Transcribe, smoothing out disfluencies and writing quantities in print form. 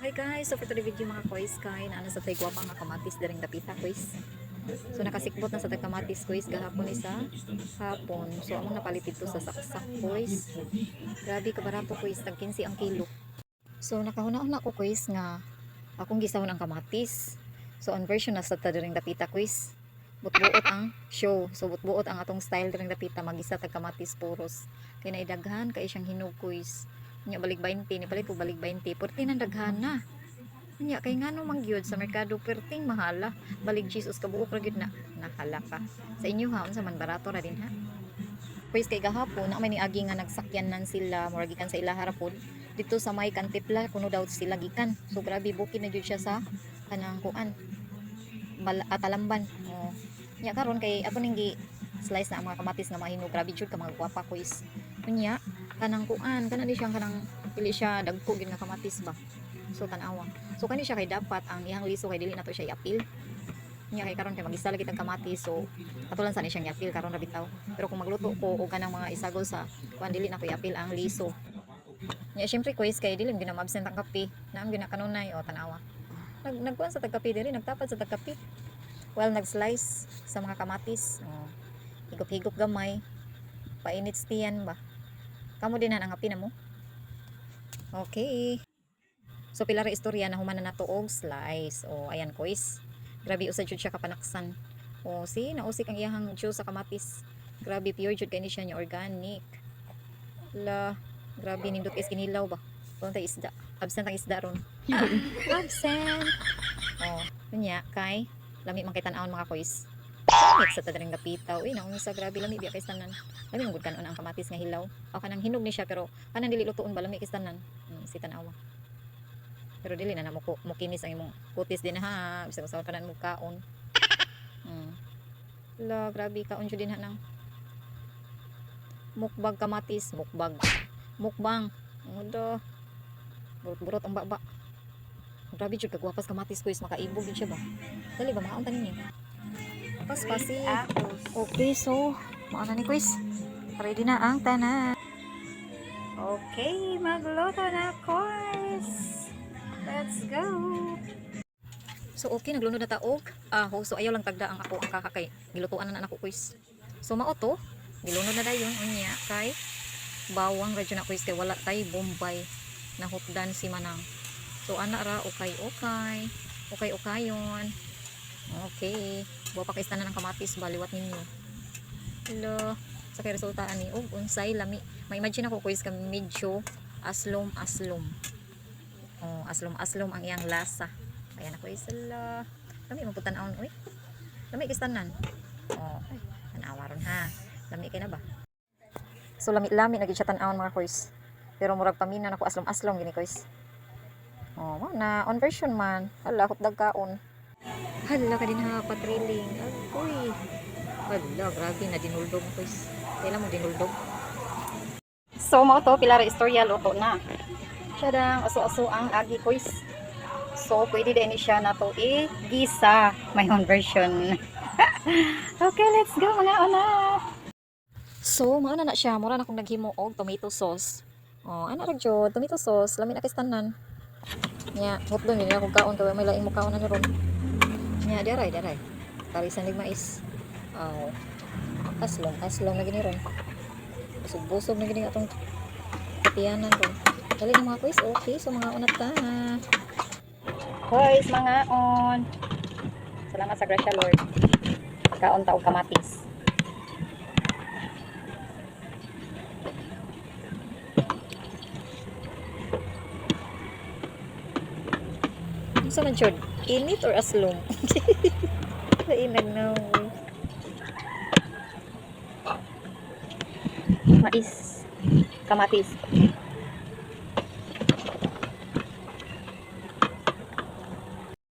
Hi guys, so for today's video mga kuys, kain ano sa tayo guwapang nga kamatis daring dapita kuys. So nakasikbot na sa kamatis kuys gahapon isa hapon. So among napalit ito sa saksak kuys. Grabe ka barato kuys, tag 15 ang kilo. So nakahuna-una ko kuys nga akong gisahon ang kamatis. So on version na sa daring dapita kuys. Butbuot ang show. So butbuot ang atong style daring dapita magisa tag kamatis puros. Kay naidaghan kay siyang hinog kuys. Nya balik 20 ni palit po balik 20 porti nang daghan na nya kay ngano mangyud sa merkado perting mahala balik Jesus kabuok ra gyud na nahala ka sa inyo ha unsa man barato ra din ha pues kay gahapon na may niagi nga nagsakyanan sila murag gikan sa ila harapod dito sa may Kantipla kuno daw sila gikan so grabe bukid na gyud siya sa kanang kuan Atalamban nya karon kay ato ning gi slice na ang mga kamatis nga mahinog grabe jud ka mga gwapa kuis nya kanang kuan kana di siyang kanang dili siya dagko gid nga kamatis ba so tan-awa so kani siya kay dapat ang ihang liso kay dili nato siya i-apil nya kay karon kay magisa lagi tag kamatis so katulan sa ni siyang i-apil karon ra bitaw pero kung magluto ko og kanang mga isagol sa kuan dili na ko i-apil ang liso nya syempre kuis kay dili gyud na absent ang kape naam gyud na kanunay o tan-awa nagkuan sa tagkape diri nagtapad sa tagkape while nag-slice sa mga kamatis higop-higop gamay painit tiyan ba kamo din ang api na mo. Okay. So pila ra istorya na human na nato og slice. O ayan kuis. Grabe usad jud siya kapanaksan. O si nausik ang iyahang juice sa kamatis. Grabe pure jud kay ni siya nya organic. La, grabe nindot is kinilaw ba. Punta isda. Absent ang isda ron. Absent. O, kunya kay lami man kay tan-awon mga kuis. Lamig sa tadaring gapitaw naong isa grabe lami biya kay tanan lami mong gudkanon ang kamatis nga hilaw o kanang hinog ni siya pero kanang dili lutuon ba lami kay tanan si tan-awa pero dili na mo kinis ang imong kutis din ha bisa sa kanan mo kaon la grabe kaon jud din ha nang mukbang kamatis mukbang odo burot ang baba grabe jud kagwapas kamatis ko is makaibog jud siya ba dali ba makaon tanin niya pasi. Okay, so mauna ni quiz. Ready na ang tanan. Okay, magluto na quiz. Let's go. So okay, naglunod na taog. So ayaw lang tagda ang ako ang kakakay. Gilutuan na ako quiz. So mao to, gilunod na dayon unya kay bawang radyo na quiz kay wala tay Bombay na hutdan si manang. So ana ra okay-okayon. Okay. Buwa pa kaistan na ng kamatis baliwat ninyo. Hello. Sa kay resulta ani og unsay lami. Ma-imagine ako kuis ka medyo aslom. Aslom ang iyang lasa. Ayan ako isala. Lami mo putan-aon oy. Lami kistanan. Tan-awa ron ha. Lami kay na ba? So lami na gid siya tan-aon mga kuis. Pero murag paminan ako aslom gini kuis. Na on version man. Hala hutdag kaon. Hala ka din ha, patriling. Agoy. Hala, grabe na dinuldog mo guys. Kailan mo dinuldog? So, mga to, pilara istorya, luto na. Siya dang aso-aso ang agi guys. So, pwede din siya na to i-gisa. May own version. Okay, let's go mga una. So, mauna na siya. Mura na akong naghimo og tomato sauce. Ano ragyo, tomato sauce. Lamin na kistanan. Hotdog, hindi na akong kaon. Kaya may laing mo kaon na ron. Daray tarisan nig mais aslong na gini ron busog na gini atong katiyanan ron dali na mga kuis okay so mga unat ta kuis mga on salamat sa grasya Lord kaon ta og kamatis sa man jud init or aslong inag na mais kamatis